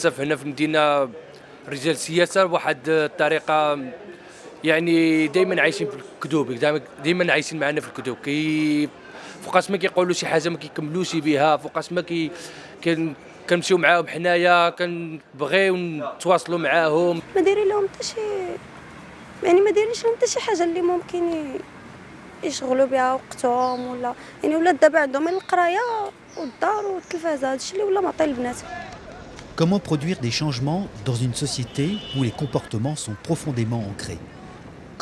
للاسف هنا في المدينه رجال السياسه بواحد الطريقه يعني دائما عايشين في الكذوب، دائما عايشين معنا في الكذوب. فوقاش ما كيقولوا شي حاجه ما كيكملوش بها، فوقاش ما كنمشيو معاهم حنايا كنبغيو نتواصلوا معاهم. ما دايرين لهم حتى شي، يعني ما دايرينش لهم حتى شي حاجه اللي ممكن يشغلوا بها وقتهم، ولا يعني ولا دابا عندهم القرايه والدار والتلفازه، هادشي اللي ولا معطي البنات. Comment produire des changements dans une société où les comportements sont profondément ancrés?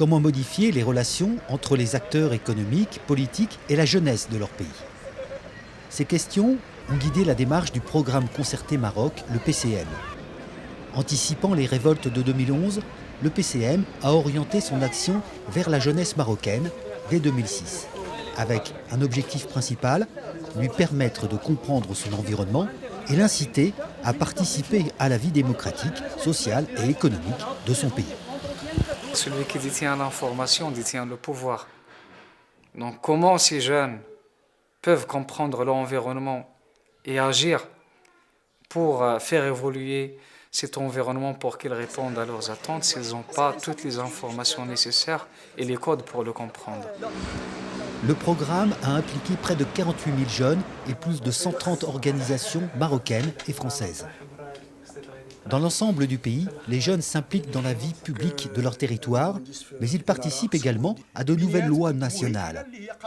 Comment modifier les relations entre les acteurs économiques, politiques et la jeunesse de leur pays? Ces questions ont guidé la démarche du programme concerté Maroc, le PCM. Anticipant les révoltes de 2011, le PCM a orienté son action vers la jeunesse marocaine dès 2006, avec un objectif principal, lui permettre de comprendre son environnement et l'inciter à participer à la vie démocratique, sociale et économique de son pays. Celui qui détient l'information détient le pouvoir. Donc comment ces jeunes peuvent comprendre leur environnement et agir pour faire évoluer cet environnement pour qu'ils répondent à leurs attentes s'ils n'ont pas toutes les informations nécessaires et les codes pour le comprendre. Le programme a impliqué près de 48 000 jeunes et plus de 130 organisations marocaines et françaises. Dans l'ensemble du pays, les jeunes s'impliquent dans la vie publique de leur territoire, mais ils participent également à de nouvelles lois nationales.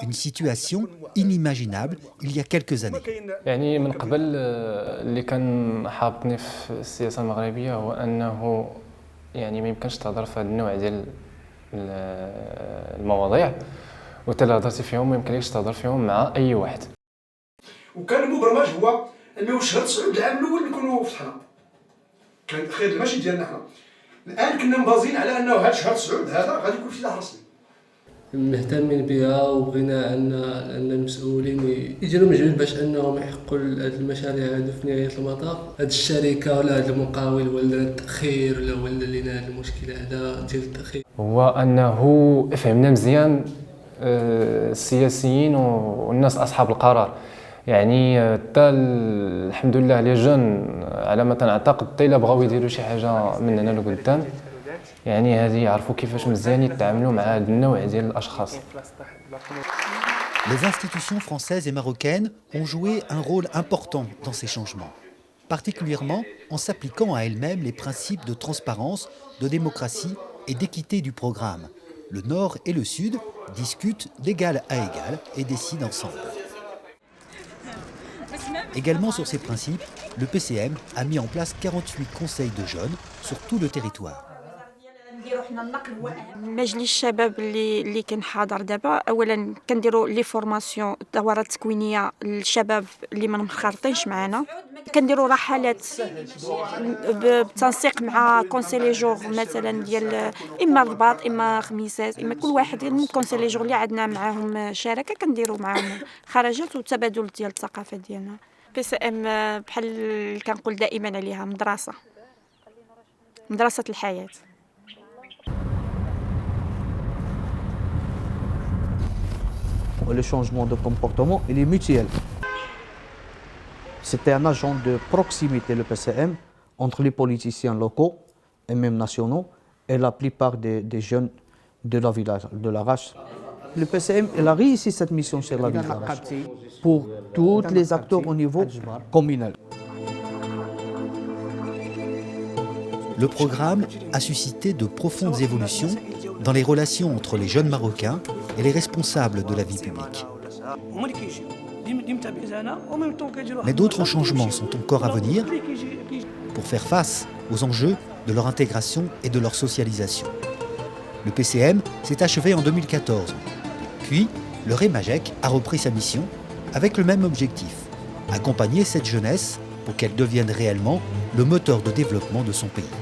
Une situation inimaginable il y a quelques années. يعني من قبل اللي كان حاطني في السياسة المغربية هو أنه يعني ما يمكنش تهضر في هذا النوع ديال المواضيع وحتى اللي هضرتي فيهم ما يمكنلكش تهضر فيهم مع أي واحد. وكان المبرمج هو أنه شهر 9 العام الأول نكونوا فتحنا. كان خير ماشي ديالنا حنا. الآن كنا مبازين على أنه هذا شهر 9 هذا غادي يكون افتتاح رسمي. مهتمين بها وبغينا ان المسؤولين يديروا مجهود باش انهم يحققوا هذه المشاريع هذو في نهايه المطاف. هذه الشركه ولا هذا المقاول ولا التاخير ولا لنا هذا المشكل هذا ديال التاخير هو انه فهمنا مزيان السياسيين والناس اصحاب القرار. يعني حتى الحمد لله لي جون على ما تنعتقد حتى الا بغاو يديروا شي حاجه من هنا لقدام يعني هذه يعرفوا كيفاش مزيان يتعاملوا مع هذا النوع ديال الاشخاص. Les institutions françaises et marocaines ont joué un rôle important dans ces changements, particulièrement en s'appliquant à elles-mêmes les principes de transparence, de démocratie et d'équité du programme. Le Nord et le Sud discutent d'égal à égal et décident ensemble. Également sur ces principes, le PCM a mis en place 48 conseils de jeunes sur tout le territoire. مجلس الشباب اللي كان حاضر دابا، اولا كنديروا لي فورماسيون دورات تكوينيه للشباب اللي ما منخرطينش معنا، كنديروا رحلات بالتنسيق مع كونسيلي جور مثلا ديال اما الرباط اما خميسات اما كل واحد من كونسيلي جور اللي عندنا معاهم شراكه كنديروا معاهم خرجات وتبادل ديال الثقافه ديالنا. بي سي ام بحال كنقول دائما عليها مدرسه الحياه. Le changement de comportement, il est mutuel. C'était un agent de proximité, le PCM, entre les politiciens locaux et même nationaux et la plupart des jeunes de la village, de la race. Le PCM il a réussi cette mission sur la ville de la race pour tous les acteurs au niveau communal. Le programme a suscité de profondes évolutions dans les relations entre les jeunes Marocains et les responsables de la vie publique. Mais d'autres changements sont encore à venir pour faire face aux enjeux de leur intégration et de leur socialisation. Le PCM s'est achevé en 2014. Puis, le REMAGEC a repris sa mission avec le même objectif, accompagner cette jeunesse pour qu'elle devienne réellement le moteur de développement de son pays.